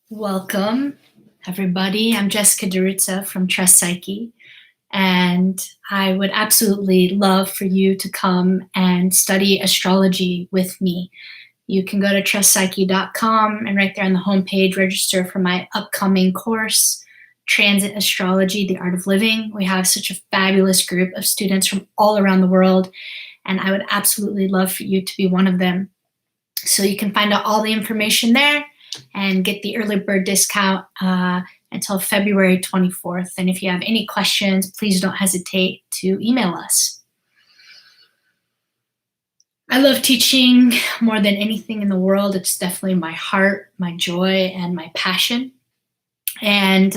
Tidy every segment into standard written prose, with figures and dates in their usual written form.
Welcome, everybody. I'm Jessica DiRuzza from Psyche, and I would absolutely love for you to come and study astrology with me. You can go to trustpsyche.com and right there on the homepage, register for my upcoming course, Transit Astrology, The Art of Living. We have such a fabulous group of students from all around the world, and I would absolutely love for you to be one of them. So you can find out all the information there and get the early bird discount until February 24th. And if you have any questions, please don't hesitate to email us. I love teaching more than anything in the world. It's definitely my heart, my joy, and my passion. And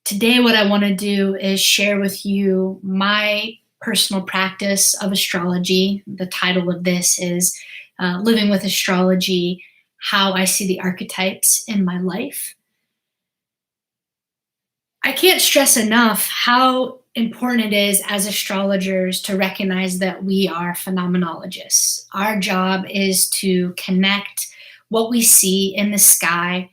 today what I want to do is share with you my personal practice of astrology. The title of this is Living with Astrology, How I See the Archetypes in My Life. I can't stress enough how important it is as astrologers to recognize that we are phenomenologists. Our job is to connect what we see in the sky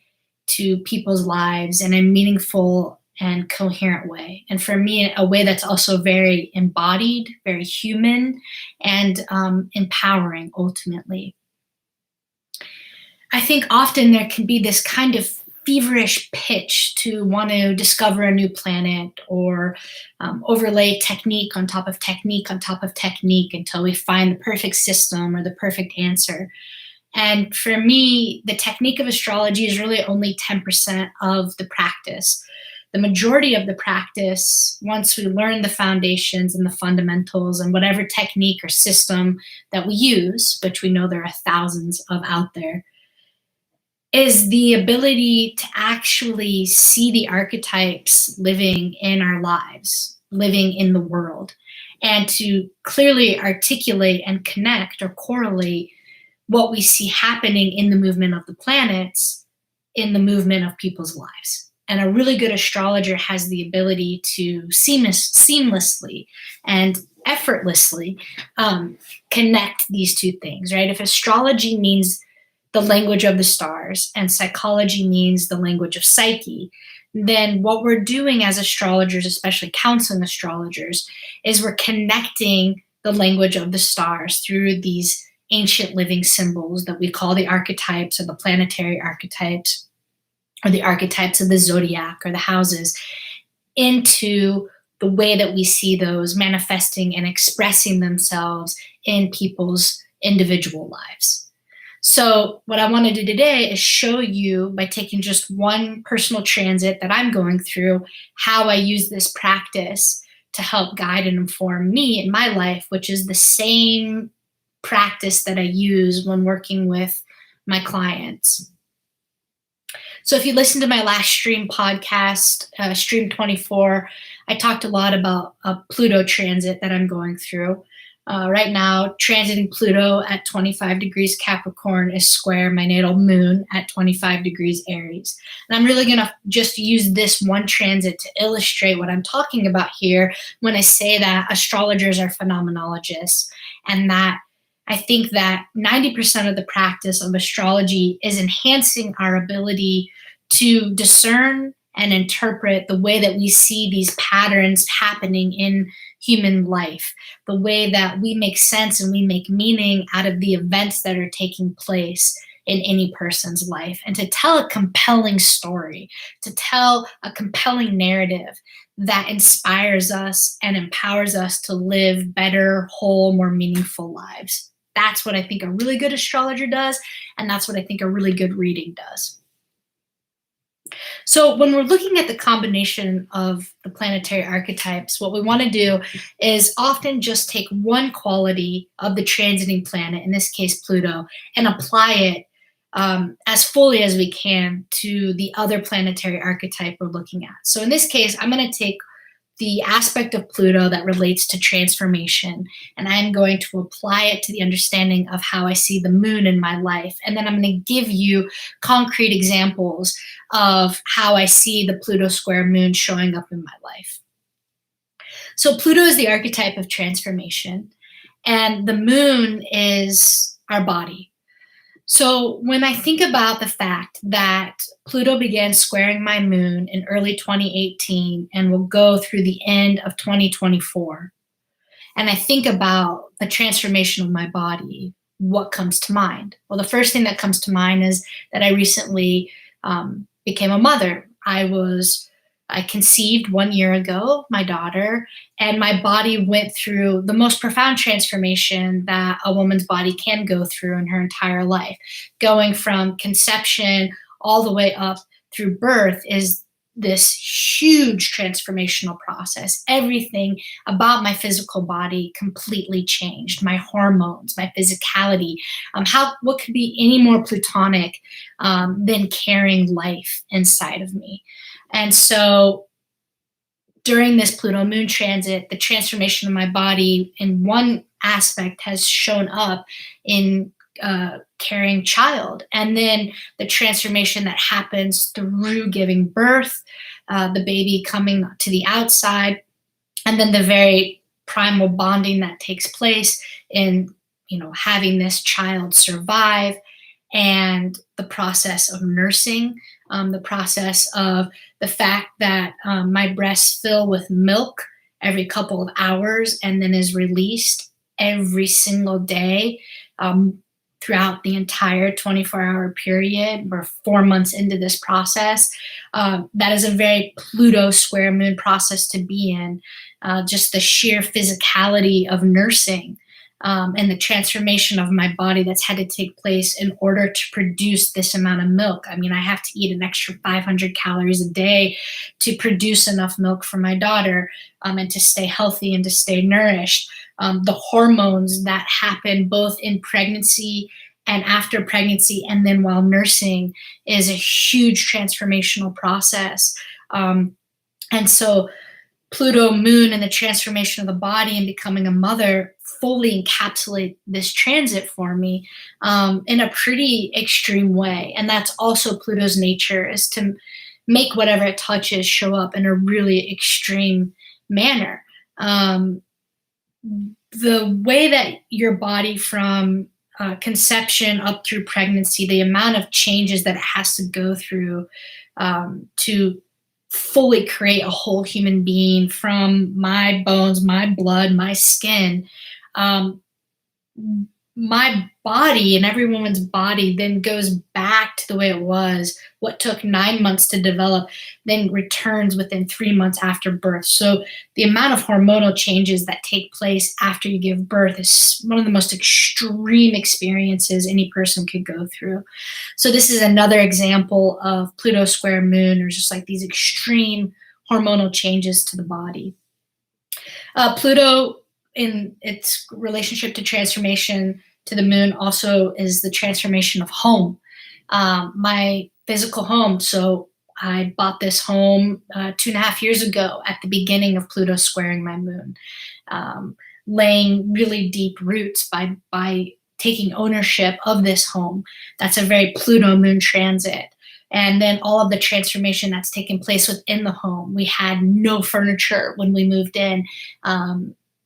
to people's lives in a meaningful and coherent way. And for me, a way that's also very embodied, very human, and empowering ultimately. I think often there can be this kind of feverish pitch to want to discover a new planet or overlay technique on top of technique on top of technique until we find the perfect system or the perfect answer. And for me, the technique of astrology is really only 10% of the practice. The majority of the practice, once we learn the foundations and the fundamentals and whatever technique or system that we use, which we know there are thousands of out there, is the ability to actually see the archetypes living in our lives, living in the world, and to clearly articulate and connect or correlate what we see happening in the movement of the planets in the movement of people's lives. And a really good astrologer has the ability to seamlessly and effortlessly connect these two things, right? If astrology means the language of the stars and psychology means the language of psyche, then what we're doing as astrologers, especially counseling astrologers, is we're connecting the language of the stars through these ancient living symbols that we call the archetypes or the planetary archetypes or the archetypes of the zodiac or the houses into the way that we see those manifesting and expressing themselves in people's individual lives. So what I want to do today is show you, by taking just one personal transit that I'm going through, how I use this practice to help guide and inform me in my life, which is the same practice that I use when working with my clients. So if you listen to my last stream podcast, stream 24, I talked a lot about a Pluto transit that I'm going through. Right now, transiting Pluto at 25 degrees Capricorn is square my natal moon at 25 degrees Aries. And I'm really going to just use this one transit to illustrate what I'm talking about here when I say that astrologers are phenomenologists, and that I think that 90% of the practice of astrology is enhancing our ability to discern and interpret the way that we see these patterns happening in human life, the way that we make sense and we make meaning out of the events that are taking place in any person's life, and to tell a compelling story, to tell a compelling narrative that inspires us and empowers us to live better, whole, more meaningful lives. That's what I think a really good astrologer does, and that's what I think a really good reading does. So when we're looking at the combination of the planetary archetypes, what we want to do is often just take one quality of the transiting planet, in this case Pluto, and apply it as fully as we can to the other planetary archetype we're looking at. So in this case, I'm going to take the aspect of Pluto that relates to transformation, and I'm going to apply it to the understanding of how I see the moon in my life. And then I'm going to give you concrete examples of how I see the Pluto square moon showing up in my life. So Pluto is the archetype of transformation, and the moon is our body. So when I think about the fact that Pluto began squaring my moon in early 2018 and will go through the end of 2024, and I think about the transformation of my body, what comes to mind? Well, the first thing that comes to mind is that I recently became a mother. I conceived 1 year ago, my daughter, and my body went through the most profound transformation that a woman's body can go through in her entire life. Going from conception all the way up through birth is this huge transformational process. Everything about my physical body completely changed. My hormones, my physicality. What could be any more plutonic than carrying life inside of me? And so during this Pluto moon transit, the transformation of my body in one aspect has shown up in carrying child. And then the transformation that happens through giving birth, the baby coming to the outside, and then the very primal bonding that takes place in, having this child survive, and the process of nursing, the process of the fact that my breasts fill with milk every couple of hours and then is released every single day throughout the entire 24-hour period. We're 4 months into this process. That is a very Pluto square moon process to be in. Just the sheer physicality of nursing and the transformation of my body that's had to take place in order to produce this amount of milk. I mean, I have to eat an extra 500 calories a day to produce enough milk for my daughter and to stay healthy and to stay nourished. The hormones that happen both in pregnancy and after pregnancy and then while nursing is a huge transformational process. And so Pluto moon and the transformation of the body and becoming a mother fully encapsulate this transit for me in a pretty extreme way. And that's also Pluto's nature, is to make whatever it touches show up in a really extreme manner. The way that your body from conception up through pregnancy, the amount of changes that it has to go through to fully create a whole human being, from my bones, my blood, my skin, my body and every woman's body then goes back to the way it was. What took 9 months to develop then returns within 3 months after birth. So the amount of hormonal changes that take place after you give birth is one of the most extreme experiences any person could go through. So this is another example of Pluto square moon. There's just like these extreme hormonal changes to the body. Pluto, in its relationship to transformation to the moon, also is the transformation of home, my physical home. So I bought this home 2.5 years ago at the beginning of Pluto squaring my moon, laying really deep roots by taking ownership of this home. That's a very Pluto moon transit. And then all of the transformation that's taken place within the home. We had no furniture when we moved in.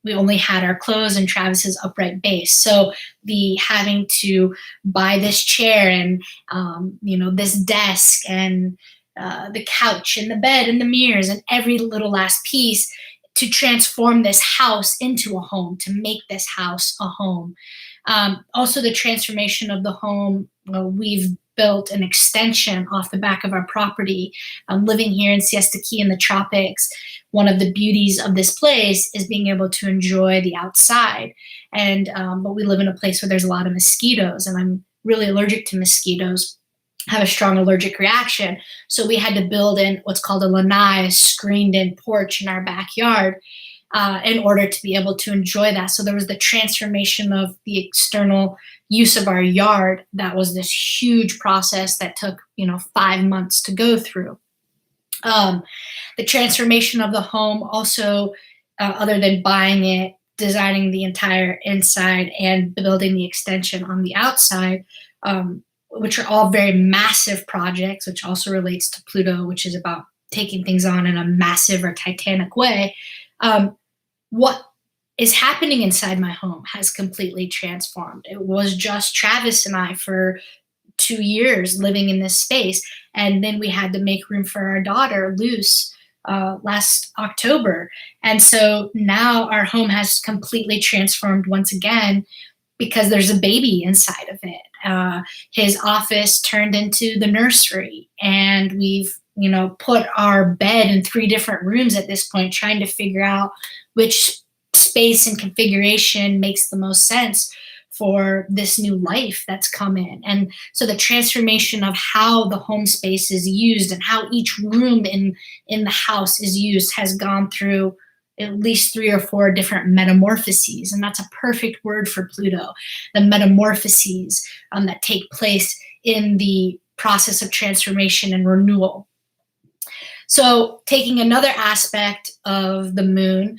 We only had our clothes and Travis's upright base. So the having to buy this chair and, this desk and the couch and the bed and the mirrors and every little last piece to transform this house into a home, to make this house a home. Also the transformation of the home. We've built an extension off the back of our property. Living here in Siesta Key in the tropics, one of the beauties of this place is being able to enjoy the outside. But we live in a place where there's a lot of mosquitoes, and I'm really allergic to mosquitoes, have a strong allergic reaction. So we had to build in what's called a lanai, a screened-in porch in our backyard, in order to be able to enjoy that. So there was the transformation of the external use of our yard. That was this huge process that took, 5 months to go through. The transformation of the home also, other than buying it, designing the entire inside and building the extension on the outside, which are all very massive projects, which also relates to Pluto, which is about taking things on in a massive or titanic way. What is happening inside my home has completely transformed. It was just Travis and I for 2 years living in this space. And then we had to make room for our daughter, Luce, last October. And so now our home has completely transformed once again because there's a baby inside of it. His office turned into the nursery, and we've, put our bed in 3 different rooms at this point, trying to figure out which space and configuration makes the most sense for this new life that's come in. And so the transformation of how the home space is used and how each room in the house is used has gone through at least 3 or 4 different metamorphoses. And that's a perfect word for Pluto, the metamorphoses that take place in the process of transformation and renewal. So taking another aspect of the moon,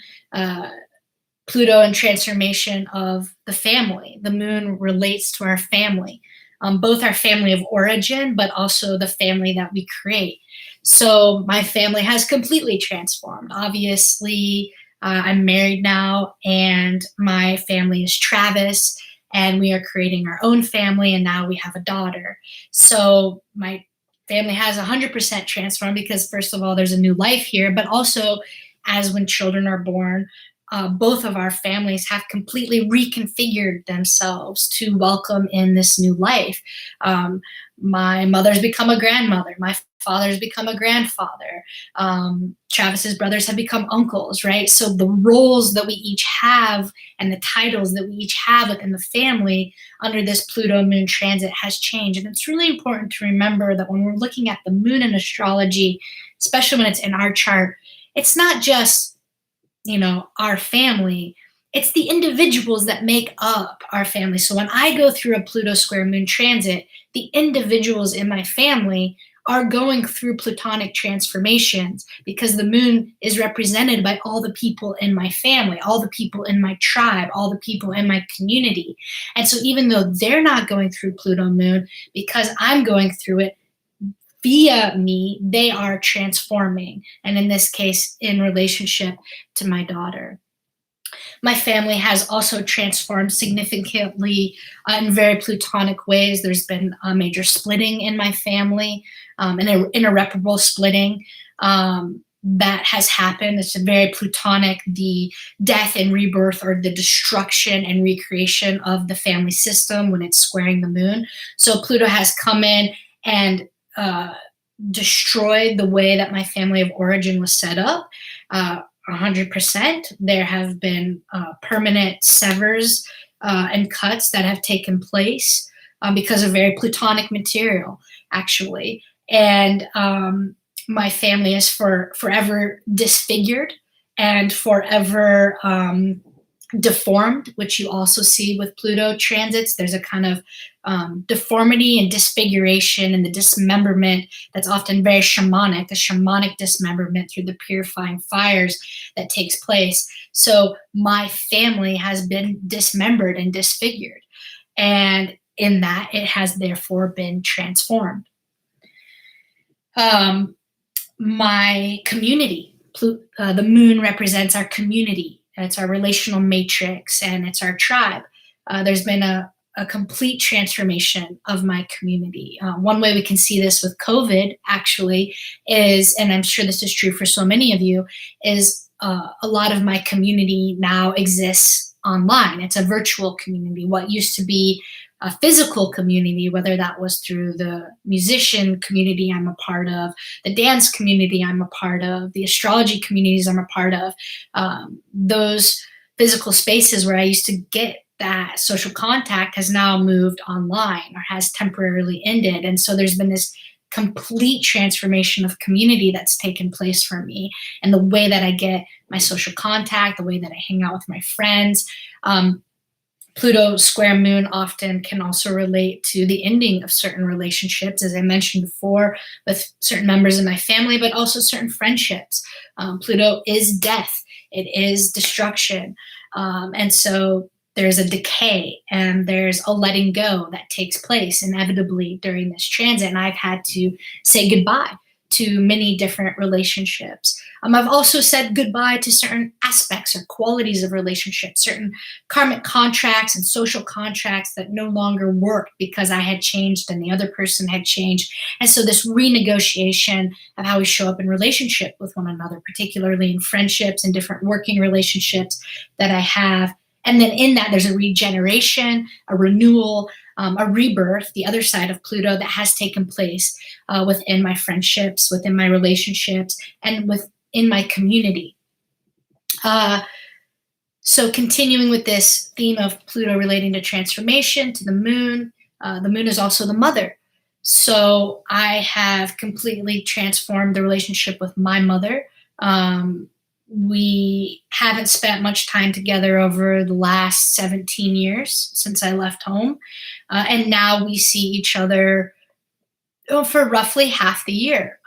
Pluto and transformation of the family. The moon relates to our family, both our family of origin, but also the family that we create. So my family has completely transformed. Obviously, I'm married now, and my family is Travis, and we are creating our own family, and now we have a daughter. So my family has 100% transformed because, first of all, there's a new life here, but also as when children are born, both of our families have completely reconfigured themselves to welcome in this new life. My mother's become a grandmother. My father's become a grandfather. Travis's brothers have become uncles, right? So the roles that we each have and the titles that we each have within the family under this Pluto moon transit has changed. And it's really important to remember that when we're looking at the moon in astrology, especially when it's in our chart, it's not just our family, it's the individuals that make up our family. So when I go through a Pluto square moon transit, the individuals in my family are going through Plutonic transformations because the moon is represented by all the people in my family, all the people in my tribe, all the people in my community. And so even though they're not going through Pluto moon, because I'm going through it, via me, they are transforming. And in this case, in relationship to my daughter. My family has also transformed significantly in very Plutonic ways. There's been a major splitting in my family, an irreparable splitting that has happened. It's a very Plutonic, the death and rebirth or the destruction and recreation of the family system when it's squaring the moon. So Pluto has come in and destroyed the way that my family of origin was set up. 100%. There have been permanent severs and cuts that have taken place because of very Plutonic material, actually. And my family is forever disfigured and forever deformed, which you also see with Pluto transits. There's a kind of deformity and disfiguration and the dismemberment that's often very shamanic, the shamanic dismemberment through the purifying fires that takes place. So my family has been dismembered and disfigured. And in that, it has therefore been transformed. My community, the moon represents our community. It's our relational matrix, and it's our tribe. There's been a complete transformation of my community. One way we can see this with COVID, actually, is, and I'm sure this is true for so many of you, is a lot of my community now exists online. It's a virtual community. What used to be a physical community, whether that was through the musician community I'm a part of, the dance community I'm a part of, the astrology communities I'm a part of, those physical spaces where I used to get that social contact has now moved online or has temporarily ended. And so there's been this complete transformation of community that's taken place for me, and the way that I get my social contact, the way that I hang out with my friends. Pluto square moon often can also relate to the ending of certain relationships, as I mentioned before, with certain members of my family, but also certain friendships. Pluto is death. It is destruction. And so there's a decay and there's a letting go that takes place inevitably during this transit. And I've had to say goodbye to many different relationships. I've also said goodbye to certain aspects or qualities of relationships, certain karmic contracts and social contracts that no longer worked because I had changed and the other person had changed. And so this renegotiation of how we show up in relationship with one another, particularly in friendships and different working relationships that I have. And then in that, there's a regeneration, a renewal, a rebirth, the other side of Pluto that has taken place within my friendships, within my relationships, and within my community. So continuing with this theme of Pluto relating to transformation, to the moon is also the mother. So I have completely transformed the relationship with my mother. We haven't spent much time together over the last 17 years since I left home. And now we see each other for roughly half the year.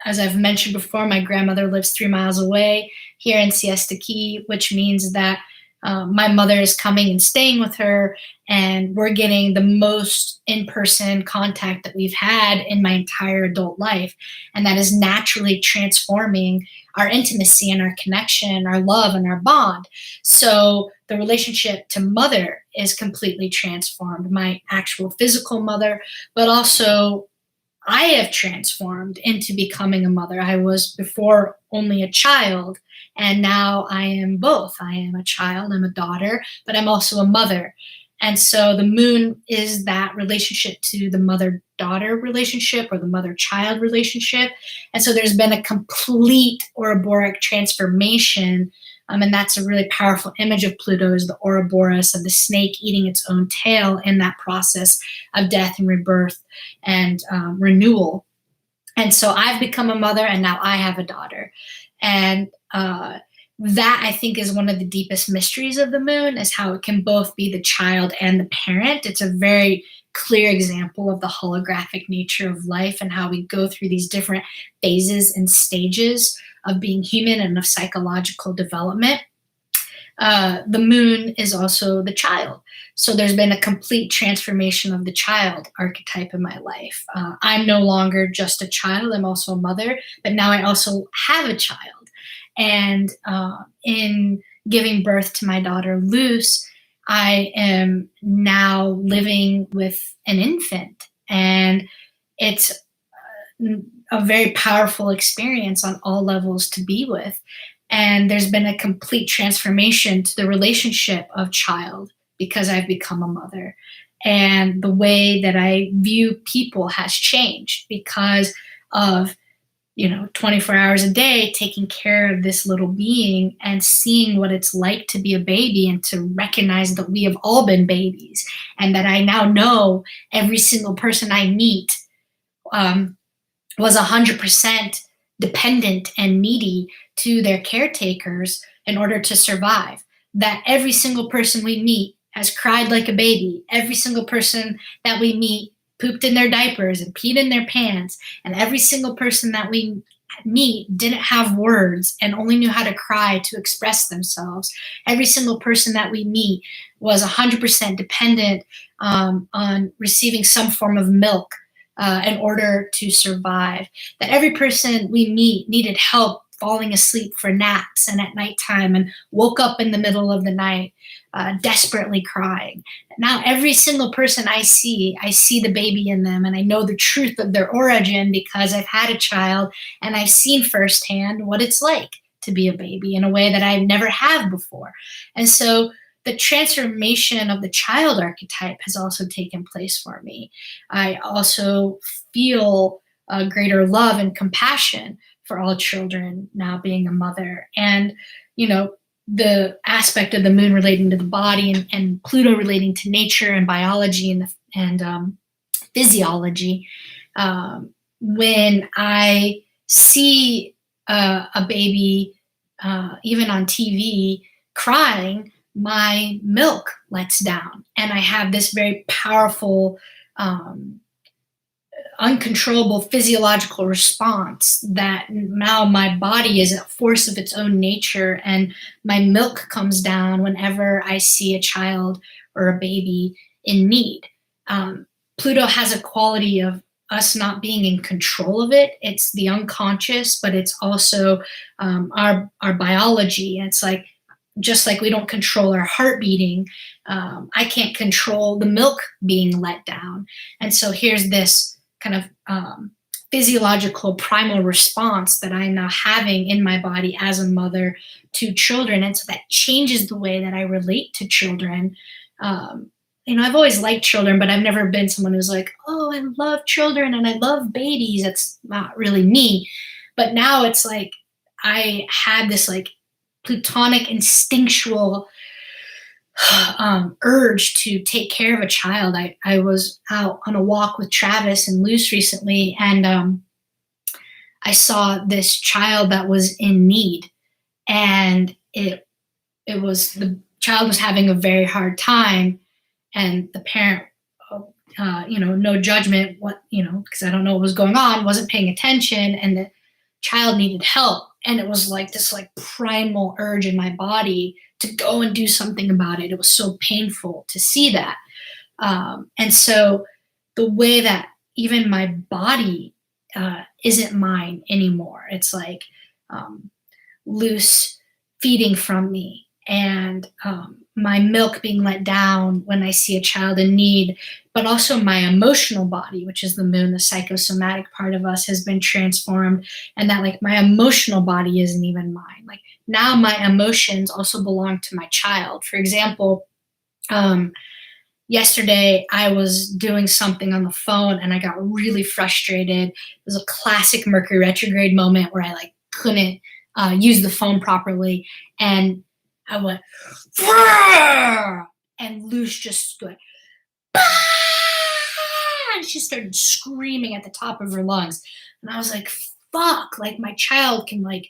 As I've mentioned before, my grandmother lives 3 miles away here in Siesta Key, which means that my mother is coming and staying with her, and we're getting the most in-person contact that we've had in my entire adult life. And that is naturally transforming our intimacy and our connection, our love and our bond. So the relationship to mother is completely transformed, my actual physical mother, but also I have transformed into becoming a mother. I was before only a child, and now I am both. I am a child, I'm a daughter, but I'm also a mother. And so the moon is that relationship to the mother-daughter relationship or the mother-child relationship. And so there's been a complete Ouroboros transformation. And that's a really powerful image of Pluto, is the Ouroboros of the snake eating its own tail in that process of death and rebirth and renewal. And so I've become a mother, and now I have a daughter. And that, I think, is one of the deepest mysteries of the moon, is how it can both be the child and the parent. It's a very clear example of the holographic nature of life and how we go through these different phases and stages of being human and of psychological development. The moon is also the child. So there's been a complete transformation of the child archetype in my life. I'm no longer just a child, I'm also a mother, but now I also have a child. And in giving birth to my daughter, Luce, I am now living with an infant. And it's a very powerful experience on all levels to be with. And there's been a complete transformation to the relationship of child because I've become a mother. And the way that I view people has changed because of 24 hours a day, taking care of this little being and seeing what it's like to be a baby and to recognize that we have all been babies and that I now know every single person I meet was 100% dependent and needy to their caretakers in order to survive. That every single person we meet has cried like a baby. Every single person that we meet pooped in their diapers and peed in their pants, and every single person that we meet didn't have words and only knew how to cry to express themselves. Every single person that we meet was 100% dependent on receiving some form of milk in order to survive. That every person we meet needed help falling asleep for naps and at nighttime and woke up in the middle of the night desperately crying. Now every single person I see the baby in them, and I know the truth of their origin because I've had a child and I've seen firsthand what it's like to be a baby in a way that I've never have before. And so the transformation of the child archetype has also taken place for me. I also feel a greater love and compassion for all children now being a mother. And, the aspect of the moon relating to the body and Pluto relating to nature and biology and physiology. When I see a baby, even on TV, crying, my milk lets down. And I have this very powerful, uncontrollable physiological response that now my body is a force of its own nature, and my milk comes down whenever I see a child or a baby in need. Pluto has a quality of us not being in control of it. It's the unconscious, but it's also our biology. And it's like, just like we don't control our heart beating, I can't control the milk being let down. And so here's this kind of physiological primal response that I'm now having in my body as a mother to children. And so that changes the way that I relate to children. I've always liked children, but I've never been someone who's like, oh, I love children and I love babies. That's not really me. But now it's like I had this like plutonic instinctual urge to take care of a child. I was out on a walk with Travis and Luce recently, and I saw this child that was in need, and it was, the child was having a very hard time, and the parent, no judgment, because I don't know what was going on, wasn't paying attention, and the child needed help. And it was like this like primal urge in my body to go and do something about it. It was so painful to see that. And so the way that even my body isn't mine anymore. It's like loose feeding from me, and my milk being let down when I see a child in need, but also my emotional body, which is the moon, the psychosomatic part of us, has been transformed, and that like my emotional body isn't even mine. Like now my emotions also belong to my child. For example, yesterday I was doing something on the phone and I got really frustrated. It was a classic Mercury retrograde moment where I like couldn't use the phone properly, and I went, and Luce just went, and she started screaming at the top of her lungs. And I was like, fuck, like my child can like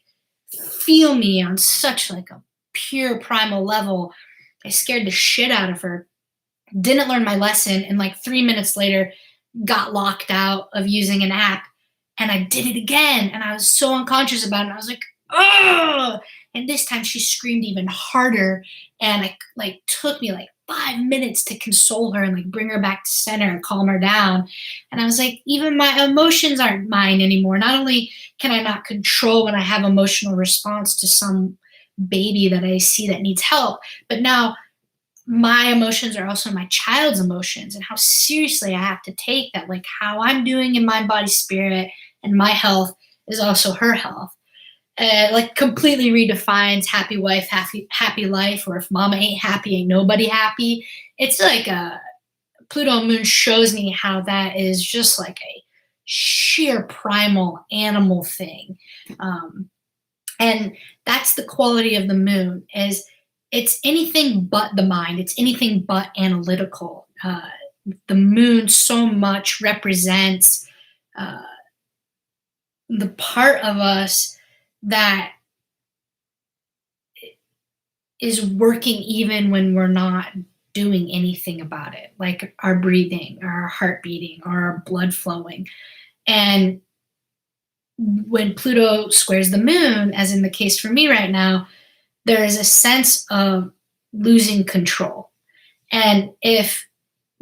feel me on such like a pure primal level. I scared the shit out of her, didn't learn my lesson, and like 3 minutes later got locked out of using an app, and I did it again, and I was so unconscious about it. I was like, oh, and this time she screamed even harder, and it like took me like 5 minutes to console her and like bring her back to center and calm her down. And I was like, even my emotions aren't mine anymore. Not only can I not control when I have emotional response to some baby that I see that needs help, but now my emotions are also my child's emotions, and how seriously I have to take that, like how I'm doing in my body spirit and my health is also her health. Like completely redefines happy wife, happy life, or if mama ain't happy, ain't nobody happy. It's like a Pluto moon shows me how that is just like a sheer primal animal thing. And that's the quality of the moon, is it's anything but the mind. It's anything but analytical. The moon so much represents the part of us that is working even when we're not doing anything about it, like our breathing, our heart beating, or our blood flowing. And when Pluto squares the moon, as in the case for me right now, there is a sense of losing control. And if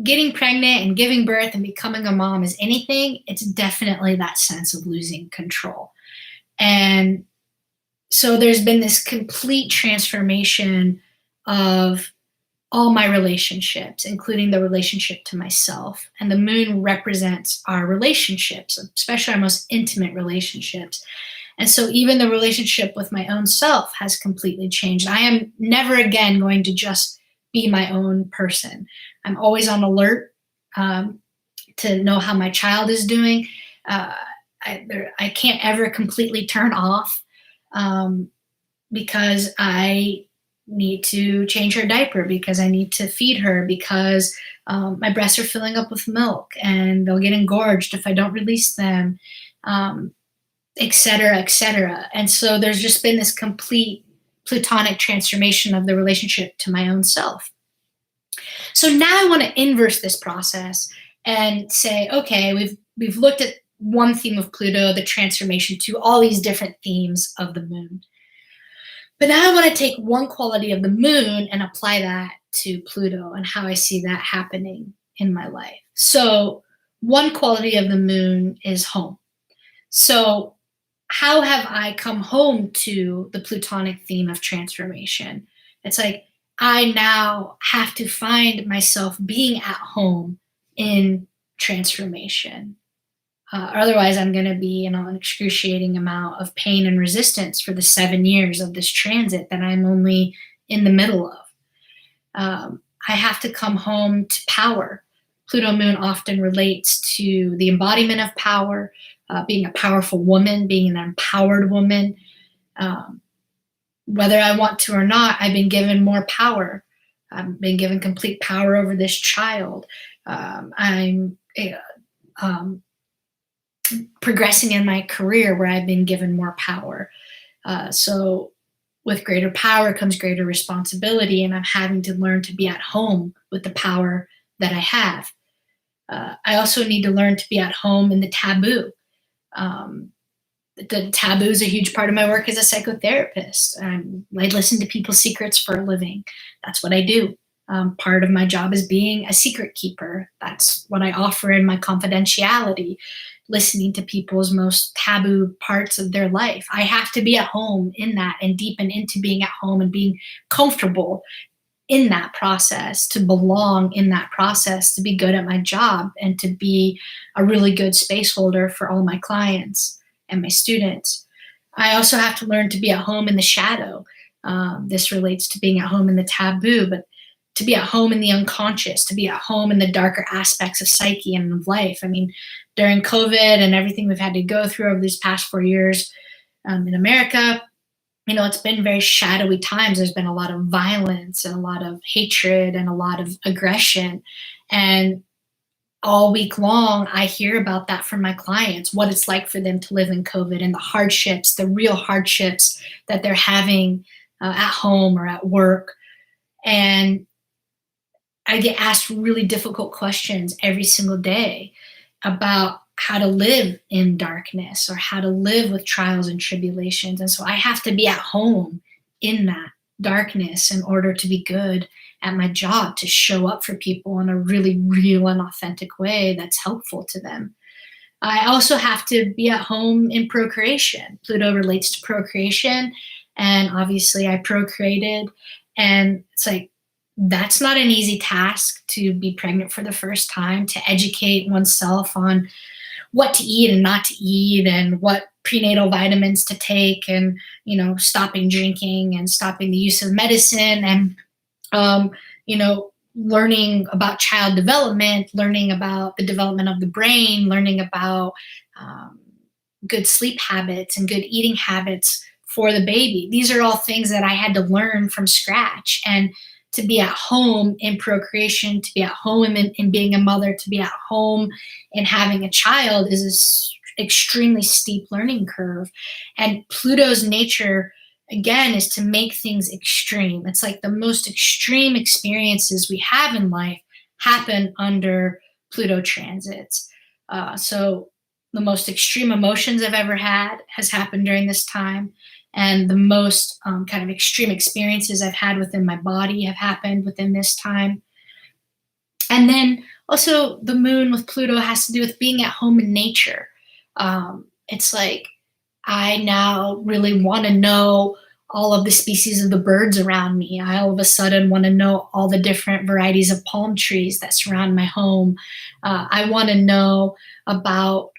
getting pregnant and giving birth and becoming a mom is anything, it's definitely that sense of losing control. And so there's been this complete transformation of all my relationships, including the relationship to myself. And the moon represents our relationships, especially our most intimate relationships. And so even the relationship with my own self has completely changed. I am never again going to just be my own person. I'm always on alert to know how my child is doing. I can't ever completely turn off because I need to change her diaper, because I need to feed her, because my breasts are filling up with milk and they'll get engorged if I don't release them, et cetera, et cetera. And so there's just been this complete plutonic transformation of the relationship to my own self. So now I want to inverse this process and say, okay, we've looked at one theme of Pluto, the transformation, to all these different themes of the moon. But now I want to take one quality of the moon and apply that to Pluto and how I see that happening in my life. So one quality of the moon is home. So, how have I come home to the Plutonic theme of transformation? It's like I now have to find myself being at home in transformation. Otherwise, I'm going to be in an excruciating amount of pain and resistance for the 7 years of this transit that I'm only in the middle of. I have to come home to power. Pluto moon often relates to the embodiment of power, being a powerful woman, being an empowered woman. Whether I want to or not, I've been given more power. I've been given complete power over this child. I'm progressing in my career where I've been given more power. So with greater power comes greater responsibility, and I'm having to learn to be at home with the power that I have. I also need to learn to be at home in the taboo. The taboo is a huge part of my work as a psychotherapist. I listen to people's secrets for a living. That's what I do. Part of my job is being a secret keeper. That's what I offer in my confidentiality, listening to people's most taboo parts of their life. I have to be at home in that and deepen into being at home and being comfortable in that process, to belong in that process, to be good at my job, and to be a really good space holder for all my clients and my students. I also have to learn to be at home in the shadow. This relates to being at home in the taboo, but to be at home in the unconscious, to be at home in the darker aspects of psyche and of life. I mean, during COVID and everything we've had to go through over these past 4 years in America, it's been very shadowy times. There's been a lot of violence and a lot of hatred and a lot of aggression. And all week long, I hear about that from my clients, what it's like for them to live in COVID and the hardships, the real hardships that they're having at home or at work. And I get asked really difficult questions every single day about how to live in darkness or how to live with trials and tribulations. And so I have to be at home in that darkness in order to be good at my job, to show up for people in a really real and authentic way that's helpful to them. I also have to be at home in procreation. Pluto relates to procreation, and obviously I procreated, and it's like, that's not an easy task, to be pregnant for the first time, to educate oneself on what to eat and not to eat, and what prenatal vitamins to take, and stopping drinking and stopping the use of medicine, and learning about child development, learning about the development of the brain, learning about good sleep habits and good eating habits for the baby. These are all things that I had to learn from scratch. And to be at home in procreation, to be at home in being a mother, to be at home in having a child is an extremely steep learning curve. And Pluto's nature, again, is to make things extreme. It's like the most extreme experiences we have in life happen under Pluto transits. So the most extreme emotions I've ever had has happened during this time. And the most kind of extreme experiences I've had within my body have happened within this time. And then also the moon with Pluto has to do with being at home in nature. It's like I now really want to know all of the species of the birds around me. I all of a sudden want to know all the different varieties of palm trees that surround my home. I want to know about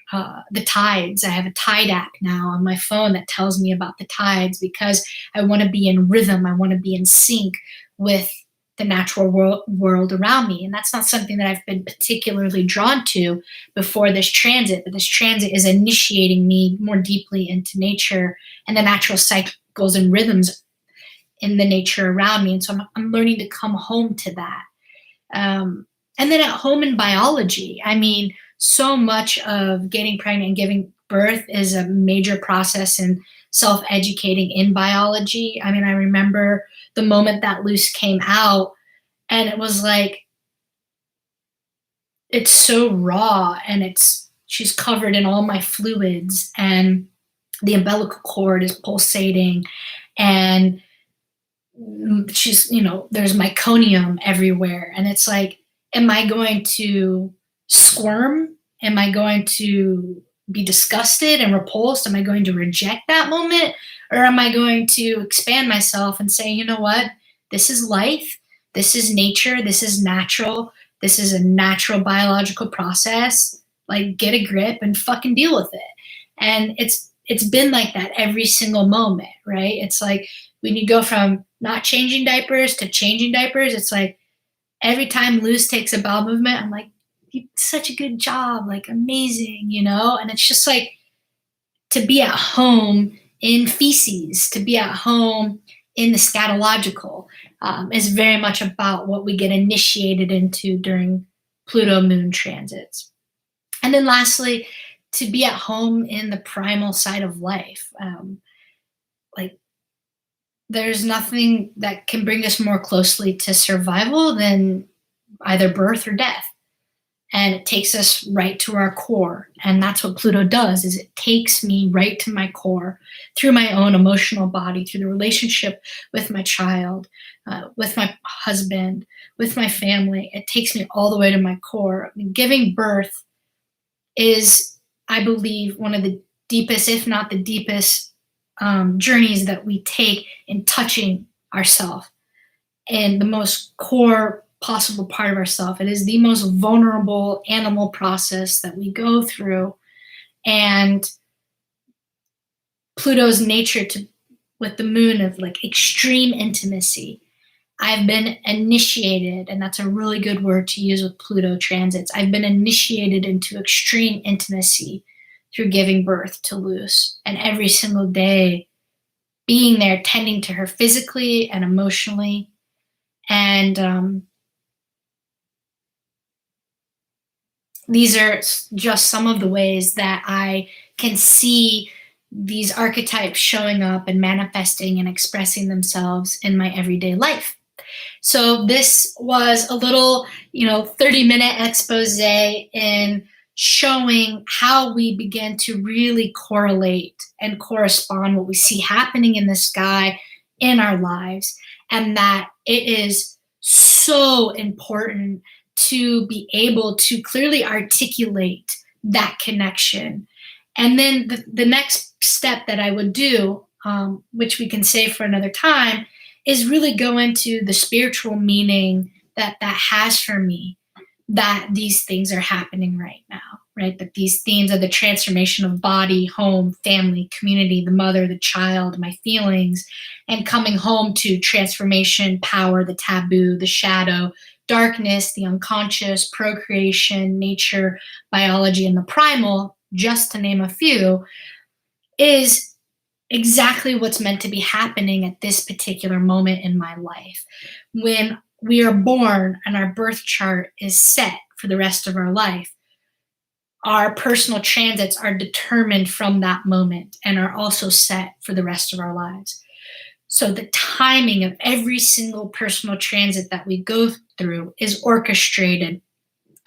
the tides. I have a tide app now on my phone that tells me about the tides, because I want to be in rhythm. I want to be in sync with the natural world around me. And that's not something that I've been particularly drawn to before this transit, but this transit is initiating me more deeply into nature and the natural cycles and rhythms in the nature around me. And so I'm learning to come home to that. And then at home in biology, I mean, so much of getting pregnant and giving birth is a major process in self-educating in biology. I mean, I remember the moment that Luce came out, and it was like, it's so raw, and she's covered in all my fluids, and the umbilical cord is pulsating, and she's, there's meconium everywhere. And it's like, am I going to squirm Am I going to be disgusted and repulsed? Am I going to reject that moment? Or am I going to expand myself and say, you know what? This is life. This is nature. This is natural. This is a natural biological process. Like, get a grip and fucking deal with it. And it's been like that every single moment, right? It's like when you go from not changing diapers to changing diapers, it's like every time Luz takes a bowel movement, I'm like, you did such a good job, like amazing, you know? And it's just like to be at home in feces, to be at home in the scatological is very much about what we get initiated into during Pluto moon transits. And then lastly, to be at home in the primal side of life. Like, there's nothing that can bring us more closely to survival than either birth or death. And it takes us right to our core. And that's what Pluto does, is it takes me right to my core through my own emotional body, through the relationship with my child, with my husband, with my family. It takes me all the way to my core. I mean, giving birth is, I believe, one of the deepest, if not the deepest, journeys that we take in touching ourselves and the most core possible part of ourselves. It is the most vulnerable animal process that we go through. And Pluto's nature with the moon of like extreme intimacy. I've been initiated, and that's a really good word to use with Pluto transits. I've been initiated into extreme intimacy through giving birth to Luz, and every single day being there, tending to her physically and emotionally. And these are just some of the ways that I can see these archetypes showing up and manifesting and expressing themselves in my everyday life. So this was a little, 30-minute expose in showing how we begin to really correlate and correspond what we see happening in the sky in our lives, and that it is so important to be able to clearly articulate that connection. And then the next step that I would do, which we can save for another time, is really go into the spiritual meaning that has for me, that these things are happening right now, right? That these themes are the transformation of body, home, family, community, the mother, the child, my feelings, and coming home to transformation, power, the taboo, the shadow, darkness, the unconscious, procreation, nature, biology, and the primal, just to name a few, is exactly what's meant to be happening at this particular moment in my life. When we are born and our birth chart is set for the rest of our life, our personal transits are determined from that moment and are also set for the rest of our lives. So the timing of every single personal transit that we go through is orchestrated,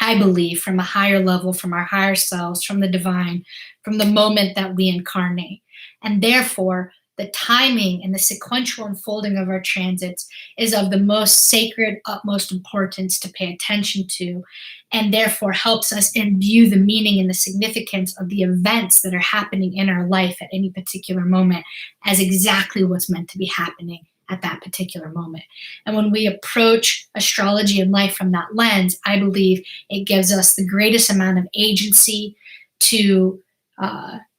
I believe, from a higher level, from our higher selves, from the divine, from the moment that we incarnate. And therefore, the timing and the sequential unfolding of our transits is of the most sacred, utmost importance to pay attention to, and therefore helps us imbue the meaning and the significance of the events that are happening in our life at any particular moment as exactly what's meant to be happening at that particular moment. And when we approach astrology and life from that lens, I believe it gives us the greatest amount of agency to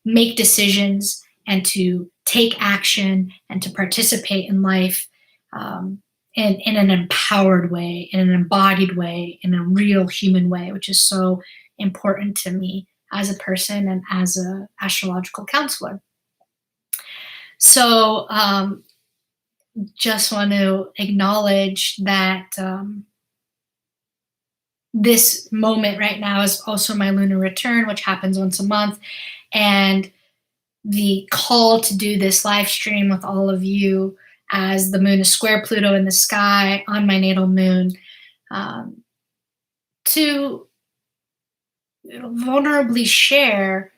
make decisions and to take action and to participate in life in an empowered way, in an embodied way, in a real human way, which is so important to me as a person and as an astrological counselor. So just want to acknowledge that this moment right now is also my lunar return, which happens once a month. And the call to do this live stream with all of you as the moon is square Pluto in the sky on my natal moon, to vulnerably share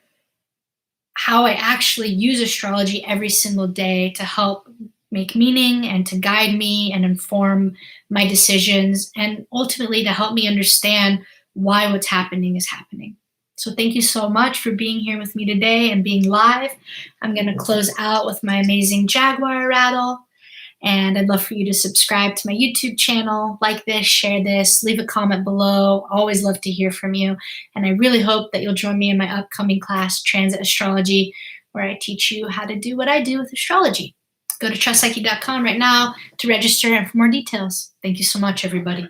how I actually use astrology every single day to help make meaning and to guide me and inform my decisions, and ultimately to help me understand why what's happening is happening. So thank you so much for being here with me today and being live. I'm going to close out with my amazing Jaguar rattle. And I'd love for you to subscribe to my YouTube channel, like this, share this, leave a comment below. Always love to hear from you. And I really hope that you'll join me in my upcoming class, Transit Astrology, where I teach you how to do what I do with astrology. Go to trustpsyche.com right now to register and for more details. Thank you so much, everybody.